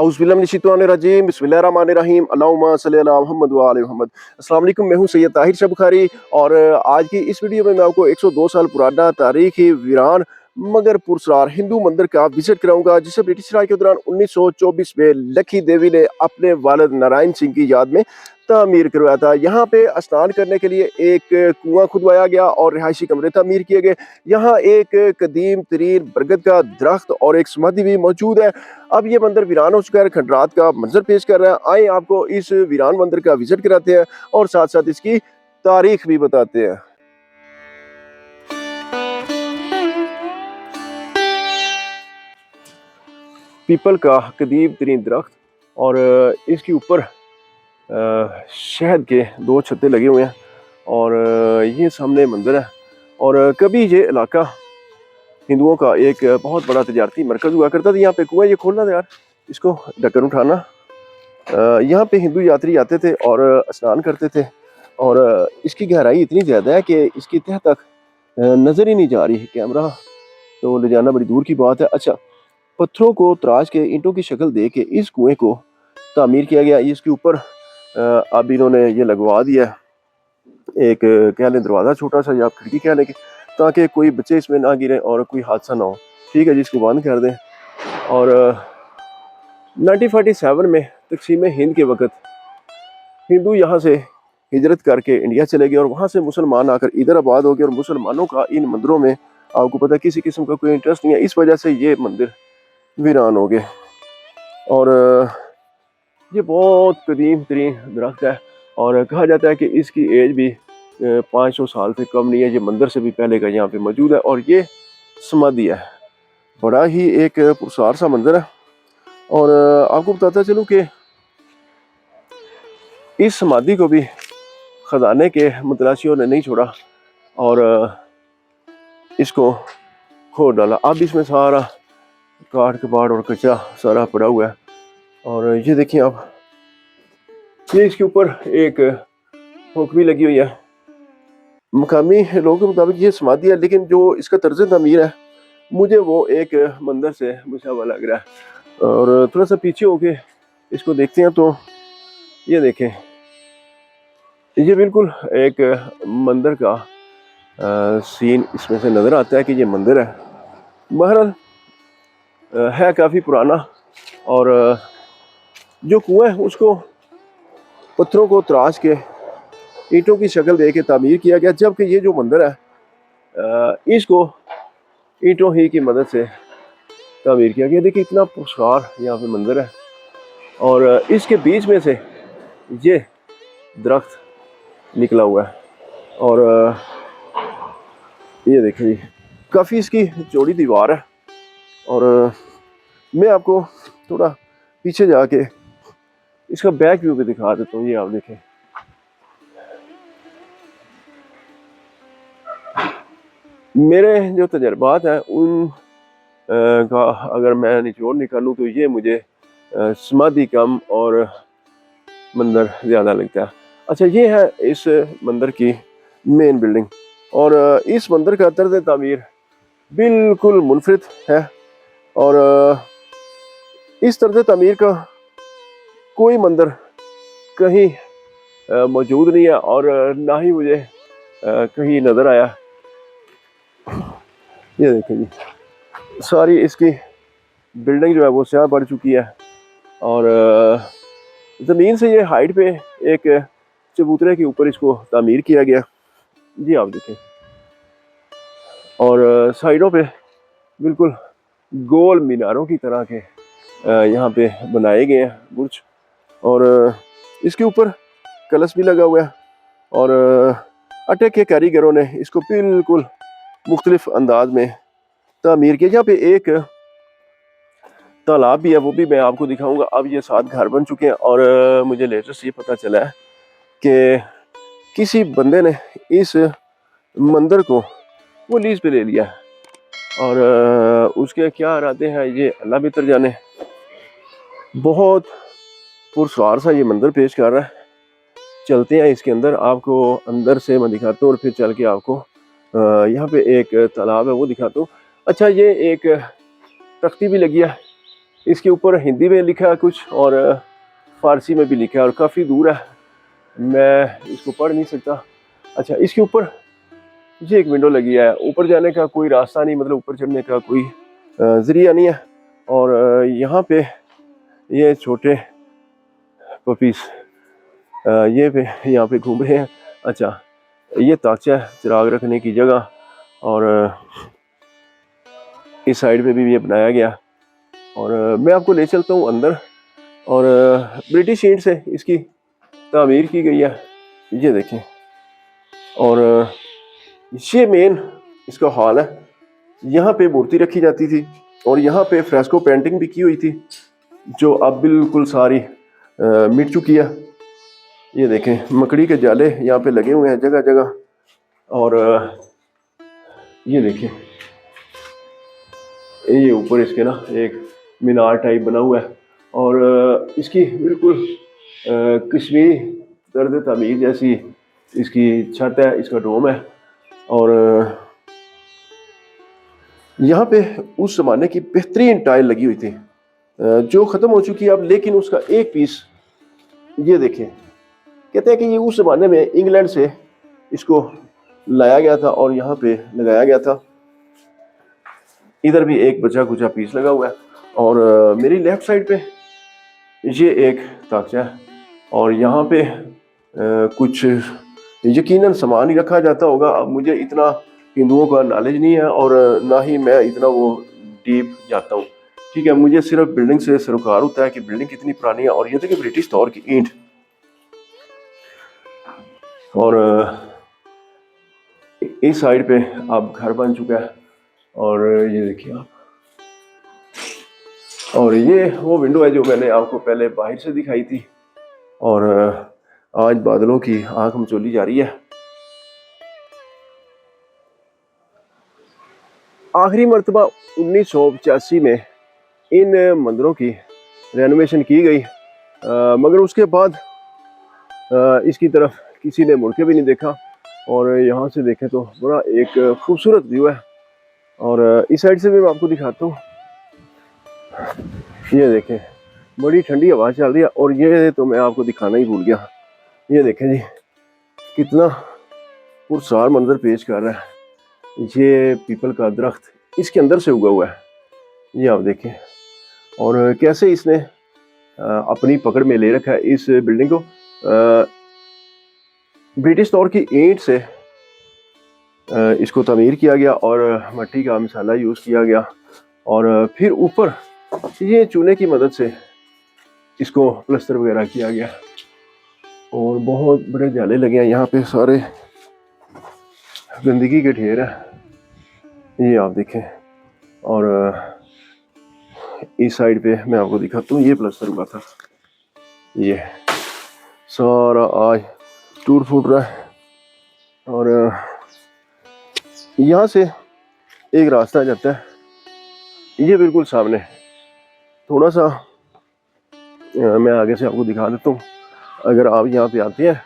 औज़ुबिल्लाहिमिनश्शैतानिर्रजीम बिस्मिल्लाहिर्रहमानिर्रहीम अल्लाहुम्मा सल्लि अला मुहम्मद व आले मुहम्मद। अस्सलाम वालेकुम, मैं हूं सैयद ताहिर शाह बुखारी और आज की इस वीडियो में मैं आपको 102 साल पुराना तारीखी वीरान मगर पुरस्कार हिंदू मंदिर का विजिट कराऊंगा, जिसे ब्रिटिश राज के दौरान 1924 में लखी देवी ने अपने वालिद नारायण सिंह की याद में तामीर करवाया था। यहाँ पे स्नान करने के लिए एक कुआं खुदवाया गया और रिहायशी कमरे तामीर किए गए। यहाँ एक कदीम तरीन बरगद का दरख्त और एक समाधि भी मौजूद है। अब ये मंदिर वीरान हो चुका है, खंडरात का मंजर पेश कर रहा है। आए आपको इस वीरान मंदिर का विजिट कराते हैं और साथ साथ इसकी तारीख भी बताते हैं। पीपल का कदीम तरीन दरख्त और इसके ऊपर शहद के 2 छत्ते लगे हुए हैं और ये सामने मंदिर है। और कभी ये इलाका हिंदुओं का एक बहुत बड़ा तजारती मरकज़ हुआ करता था। यहाँ पे कुआं, ये खोलना था यार, इसको ढक्कन उठाना। यहाँ पे हिंदू यात्री आते थे और स्नान करते थे और इसकी गहराई इतनी ज़्यादा है कि इसकी तह तक नज़र ही नहीं जा रही। कैमरा तो ले जाना बड़ी दूर की बात है। अच्छा, पत्थरों को तराश के ईंटों की शक्ल दे के इस कुएं को तामीर किया गया। इसके ऊपर अब इन्होंने ये लगवा दिया एक कह लें दरवाज़ा, छोटा सा या खिड़की कह लें, ताकि कोई बच्चे इसमें ना गिरे और कोई हादसा ना हो। ठीक है जी, इसको बंद कर दें। और 1947 में तक़सीम हिंद के वक़्त हिंदू यहाँ से हिजरत करके इंडिया चले गए और वहाँ से मुसलमान आकर इधर आबाद हो गए। और मुसलमानों का इन मंदिरों में आपको पता है किसी किस्म का कोई इंटरेस्ट नहीं है, इस वजह से ये मंदिर वीरान हो गए। और ये बहुत कदीम तरीन दरख्त है और कहा जाता है कि इसकी एज भी 500 साल से कम नहीं है। ये मंदिर से भी पहले का यहाँ पे मौजूद है और ये समाधि है। बड़ा ही एक पुरस्कार सा मंदिर है। और आपको बताता चलूँ कि इस समाधि को भी खजाने के मुतलाशियों ने नहीं छोड़ा और इसको खोद डाला। अब इसमें सारा काट कबाड़ और कचरा सारा पड़ा हुआ है। और ये देखिए आप, ये इसके ऊपर एक हुक भी लगी हुई है। मकामी लोगों के मुताबिक ये समाधि है, लेकिन जो इसका तर्ज तमीर है मुझे वो एक मंदिर से मुशाबह लग रहा है। और थोड़ा सा पीछे होके इसको देखते हैं तो ये देखें, ये बिल्कुल एक मंदिर का सीन इसमें से नज़र आता है कि ये मंदिर है। बहरहाल है काफ़ी पुराना। और जो कुआं है उसको पत्थरों को तराश के ईंटों की शक्ल दे के तामीर किया गया, जबकि ये जो मंदिर है इसको ईंटों ही की मदद से तामीर किया गया। देखिए इतना पुरस्कार यहाँ पे मंदिर है और इसके बीच में से ये दरख्त निकला हुआ है। और ये देखिए जी, काफ़ी इसकी चौड़ी दीवार है। और मैं आपको थोड़ा पीछे जाके इसका बैक व्यू भी दिखा देता हूँ। ये आप देखें, मेरे जो तजर्बात हैं उन का अगर मैं निचोड़ निकालूँ तो ये मुझे समाधि कम और मंदिर ज़्यादा लगता है। अच्छा, ये है इस मंदिर की मेन बिल्डिंग और इस मंदिर का तर्ज तामीर बिल्कुल मुनफरिद है और इस तर्ज तामीर का कोई मंदिर कहीं मौजूद नहीं है और ना ही मुझे कहीं नज़र आया। ये देखें जी, सारी इसकी बिल्डिंग जो है वो स्याह पड़ चुकी है और ज़मीन से ये हाइट पे एक चबूतरे के ऊपर इसको तामीर किया गया जी, आप देखें। और साइडों पे बिल्कुल गोल मीनारों की तरह के यहाँ पे बनाए गए हैं बुर्ज और इसके ऊपर कलश भी लगा हुआ है। और अटक के कारीगरों ने इसको बिल्कुल मुख्तलिफ अंदाज में तामीर किया। यहाँ पे एक तालाब भी है, वो भी मैं आपको दिखाऊंगा। अब ये 7 घर बन चुके हैं और मुझे लेटेस्ट ये पता चला है कि किसी बंदे ने इस मंदिर को वो लीज पे ले लिया और उसके क्या इरादे हैं ये अल्लाह बेहतर जाने। बहुत पुरस्कार सा ये मंदिर पेश कर रहा है। चलते हैं इसके अंदर, आपको अंदर से मैं दिखाता हूँ और फिर चल के आपको यहाँ पे एक तालाब है वो दिखाता हूँ। अच्छा, ये एक तख्ती भी लगी है इसके ऊपर हिंदी में लिखा है कुछ और फ़ारसी में भी लिखा है और काफ़ी दूर है, मैं इसको पढ़ नहीं सकता। अच्छा, इसके ऊपर ये एक विंडो लगी है, ऊपर जाने का कोई रास्ता नहीं, मतलब ऊपर चढ़ने का कोई ज़रिया नहीं है। और यहाँ पे ये छोटे पपीस ये पे यहाँ पे घूम रहे हैं। अच्छा, ये ताकचा है चिराग रखने की जगह, और इस साइड पे भी ये बनाया गया। और मैं आपको ले चलता हूँ अंदर। और ब्रिटिश ईंट से इसकी तामीर की गई है, ये देखें। और ये मेन इसका हॉल है, यहाँ पे मूर्ति रखी जाती थी और यहाँ पे फ्रेस्को पेंटिंग भी की हुई थी जो अब बिल्कुल सारी मिट चुकी है। ये देखें, मकड़ी के जाले यहाँ पे लगे हुए हैं जगह जगह। और ये देखें, ये ऊपर इसके ना एक मीनार टाइप बना हुआ है और इसकी बिल्कुल कश्मीरी तर्ज तामीर जैसी इसकी छत है, इसका डोम है। और यहाँ पे उस ज़माने की बेहतरीन टाइल लगी हुई थी जो ख़त्म हो चुकी है अब, लेकिन उसका एक पीस ये देखें। कहते हैं कि ये उस ज़माने में इंग्लैंड से इसको लाया गया था और यहाँ पे लगाया गया था। इधर भी एक बचा कुचा पीस लगा हुआ है। और मेरी लेफ्ट साइड पे ये एक ताकचा है और यहाँ पे कुछ यकीनन सामान ही रखा जाता होगा। अब मुझे इतना हिंदुओं का नॉलेज नहीं है और ना ही मैं इतना वो डीप जाता हूँ, ठीक है। मुझे सिर्फ बिल्डिंग से सरोकार होता है कि बिल्डिंग कितनी पुरानी है। और ये देखिए ब्रिटिश दौर की ईंट। और इस साइड पे अब घर बन चुका है और ये देखिए आप। और ये वो विंडो है जो मैंने आपको पहले बाहर से दिखाई थी। और आज बादलों की आंख मचोली जा रही है। आखिरी मरतबा 1985 में इन मंदिरों की रेनोवेशन की गई, मगर उसके बाद इसकी तरफ किसी ने मुड़ के भी नहीं देखा। और यहाँ से देखें तो बड़ा एक खूबसूरत व्यू है। और इस साइड से भी मैं आपको दिखाता हूँ। ये देखें, बड़ी ठंडी हवा चल रही है। और ये तो मैं आपको दिखाना ही भूल गया, ये देखें जी कितना पुरसार मंजर पेश कर रहा है। ये पीपल का दरख्त इसके अंदर से उगा हुआ है, ये आप देखें। और कैसे इसने अपनी पकड़ में ले रखा है इस बिल्डिंग को। ब्रिटिश दौर की ईंट से इसको तमीर किया गया और मिट्टी का मसाला यूज़ किया गया। और फिर ऊपर ये चूने की मदद से इसको प्लस्तर वगैरह किया गया। और बहुत बड़े जाले लगे हैं यहाँ पे, सारे गंदगी के ढेर है, ये आप देखें। और इस साइड पे मैं आपको दिखाता हूँ, ये प्लस्तर हुआ था, ये सारा आज टूट फूट रहा है। और यहाँ से एक रास्ता जाता है, ये बिल्कुल सामने। थोड़ा सा मैं आगे से आपको दिखा देता हूँ। अगर आप यहाँ पे आते हैं,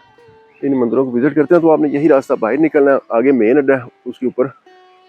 इन मंदिरों को विजिट करते हैं, तो आपने यही रास्ता बाहर निकलना है। आगे मेन अड्डा है, उसके ऊपर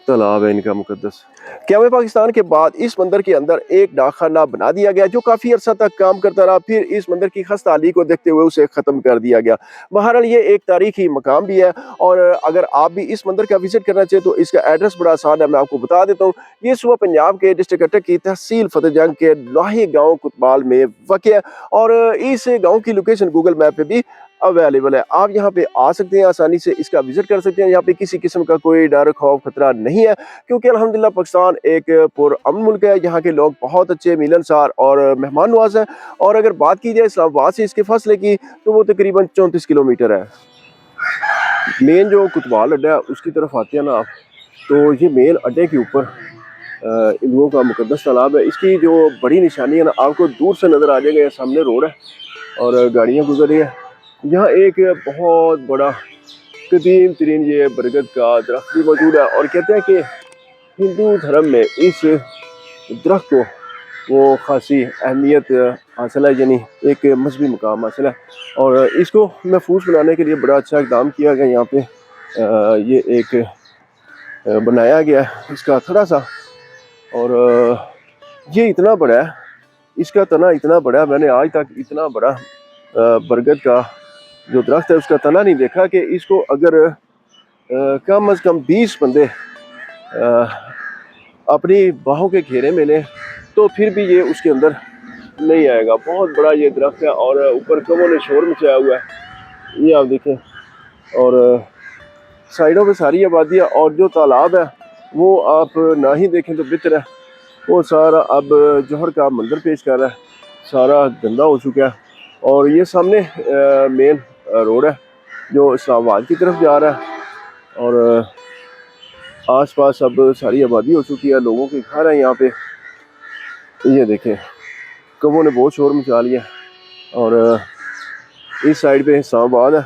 तालाब है इनका मुकद्दस। क़याम पाकिस्तान के बाद इस मंदिर के अंदर एक डाकखाना बना दिया गया जो काफ़ी अर्सा तक काम करता रहा। फिर इस मंदिर की खस्ताहाली को देखते हुए उसे ख़त्म कर दिया गया। बहरहाल ये एक तारीखी मकाम भी है। और अगर आप भी इस मंदिर का विजिट करना चाहें तो इसका एड्रेस बड़ा आसान है, मैं आपको बता देता हूँ। ये सुबह पंजाब के डिस्ट्रिक्ट अटक की तहसील फतेह जंग के लाही गाँव कुतबाल में वाक़ है। और इस गाँव की लोकेशन गूगल मैप पर भी अवेलेबल है। आप यहाँ पे आ सकते हैं, आसानी से इसका विजिट कर सकते हैं। यहाँ पे किसी किस्म का कोई डर खौफ खतरा नहीं है, क्योंकि अल्हम्दुलिल्लाह पाकिस्तान एक पुरअमन मुल्क है। यहाँ के लोग बहुत अच्छे, मिलनसार और मेहमान नवाज हैं। और अगर बात की जाए इस्लामाबाद से इसके फासले की, तो वो तकरीबन 34 किलोमीटर है। मेन जो कुतबाल अड्डा है उसकी तरफ आते हैं ना आप, तो ये मेन अड्डे के ऊपर हिंदुओं का मुकद्दस तालाब है। इसकी जो बड़ी निशानी है ना, आपको दूर से नज़र आ जाएगा। सामने रोड है और गाड़ियाँ गुजर रही है। यहाँ एक बहुत बड़ा कदीम तरीन ये बरगद का दरख्त भी मौजूद है। और कहते हैं कि हिंदू धर्म में इस दरख्त को वो खासी अहमियत हासिल है, यानी एक मजहबी मुकाम हासिल है। और इसको महफूज बनाने के लिए बड़ा अच्छा इक़दाम किया गया। यहाँ पे ये एक बनाया गया है इसका थोड़ा सा। और ये इतना बड़ा है इसका तना इतना बड़ा, मैंने आज तक इतना बड़ा बरगद का जो दरख्त है उसका तना नहीं देखा कि इसको अगर कम अज़ कम 20 बंदे अपनी बाहों के घेरे में लें तो फिर भी ये उसके अंदर नहीं आएगा। बहुत बड़ा ये दरख्त है और ऊपर कमों ने शोर मचाया हुआ है, ये आप देखें। और साइडों पे सारी आबादियाँ, और जो तालाब है वो आप ना ही देखें तो बेहतर है। वो सारा अब जौहर का मंजर पेश कर रहा है, सारा गंदा हो चुका है। और ये सामने मेन रोड है जो इस्लामाबाद की तरफ जा रहा है। और आसपास अब सारी आबादी हो चुकी है, लोगों के घर हैं यहाँ पे। ये देखें कौवों ने बहुत शोर मचा लिया। और इस साइड पे इस्लामाबाद है।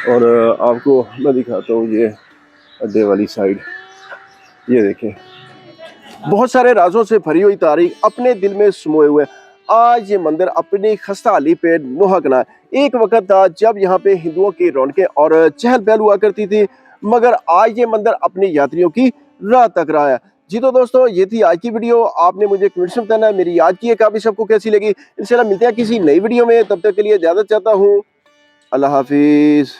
और आपको मैं दिखाता हूँ ये अड्डे वाली साइड। ये देखें बहुत सारे राजों से भरी हुई तारीख अपने दिल में समोए हुए आज ये मंदिर अपनी खस्ता हाली पे नुहकना है। एक वक्त था जब यहाँ पे हिंदुओं की रौनकें और चहल पहल हुआ करती थी, मगर आज ये मंदिर अपने यात्रियों की राह तक रहा है। जी तो दोस्तों, ये थी आज की वीडियो। आपने मुझे कमेंट्स में बताना है मेरी आज की ये काबिश आपको कैसी लगी। इंशाल्लाह मिलते हैं किसी नई वीडियो में, तब तक के लिए इजाजत चाहता हूँ। अल्लाह हाफिज।